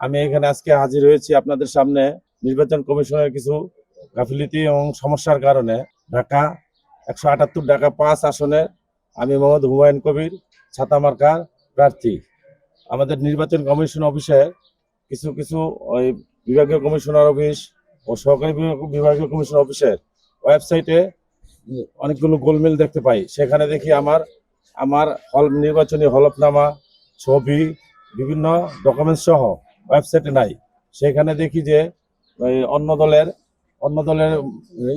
আমি এখানে আজকে হাজির হয়েছি আপনাদের সামনে নির্বাচন কমিশনের কিছু গাফিলতি এবং সমস্যার কারণে ঢাকা 178 ঢাকা 5 আসনে আমি মোহাম্মদ হুমায়ুন কবির ছাতা মার্কার প্রার্থী। আমাদের নির্বাচন কমিশন অফিসে কিছু কিছু ওই বিভাগীয় কমিশনার অফিস ও সহকারী বিভাগীয় কমিশনার অফিসের ওয়েবসাইটে অনেকগুলো গোলমেল দেখতে পাই। সেখানে দেখি আমার আমার নির্বাচনী হলফনামা, ছবি, বিভিন্ন ডকুমেন্টস সহ ওয়েবসাইটে নাই। সেখানে দেখি যে অন্য দলের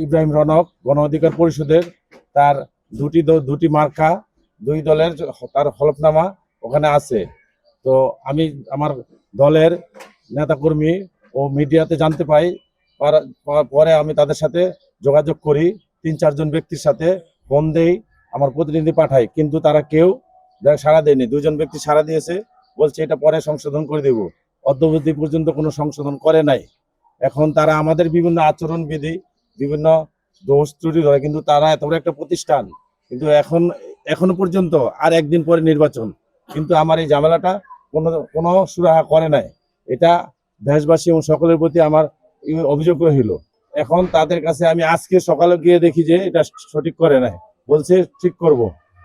ইব্রাহিম রনক গণ অধিকার পরিষদের তার দুটি মার্কা, দুই দলের তার হলফনামা ওখানে আছে। তো আমি আমার দলের নেতাকর্মী ও মিডিয়াতে জানতে পাই, পরে আমি তাদের সাথে যোগাযোগ করি, 3-4 জন ব্যক্তির সাথে ফোন দেই, আমার প্রতিনিধি পাঠাই, কিন্তু তারা কেউ সাড়া দেয়নি। 2 জন ব্যক্তি সাড়া দিয়েছে, বলছে এটা পরে সংশোধন করে দেব। অদ্যাবধি পর্যন্ত কোনো সংশোধন করে নাই। এখন তারা আমাদের বিভিন্ন আচরণ বিধি, বিভিন্ন দোষ ত্রুটি ধরে, কিন্তু তারা এত বড় একটা প্রতিষ্ঠান, কিন্তু এখনো পর্যন্ত আর একদিন পরে নির্বাচন, কিন্তু আমার এই ঝামেলাটা কোনো সুরাহা করে নাই। এটা দেশবাসী এবং সকলের প্রতি আমার অভিযোগ রহিল। এখন তাদের কাছে আমি আজকে সকালে গিয়ে দেখি যে এটা সঠিক করে নাই, বলছে ঠিক করব,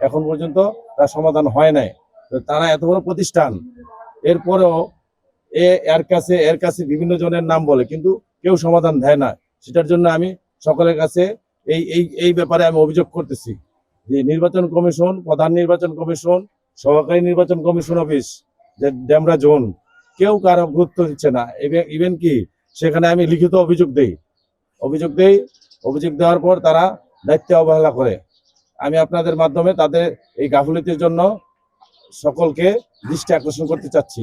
এখন পর্যন্ত তার সমাধান হয় নাই। তারা এত বড় প্রতিষ্ঠান, এরপরেও এর কাছে বিভিন্ন জনের নাম বলে, কিন্তু কেউ সমাধান দেয় না। সেটার জন্য আমি সকলের কাছে এই ব্যাপারে আমি অভিযোগ করতেছি যে নির্বাচন কমিশন, প্রধান নির্বাচন কমিশন, সহকারী নির্বাচন কমিশন অফিস, যে ডেমরা জোন, কেউ কারো গুরুত্ব দিচ্ছে না। ইভেন কি সেখানে আমি লিখিত অভিযোগ দেওয়ার পর তারা দায়িত্বে অবহেলা করে। আমি আপনাদের মাধ্যমে তাদের এই গাফিলতির জন্য সকলকে দৃষ্টি আকর্ষণ করতে চাচ্ছি।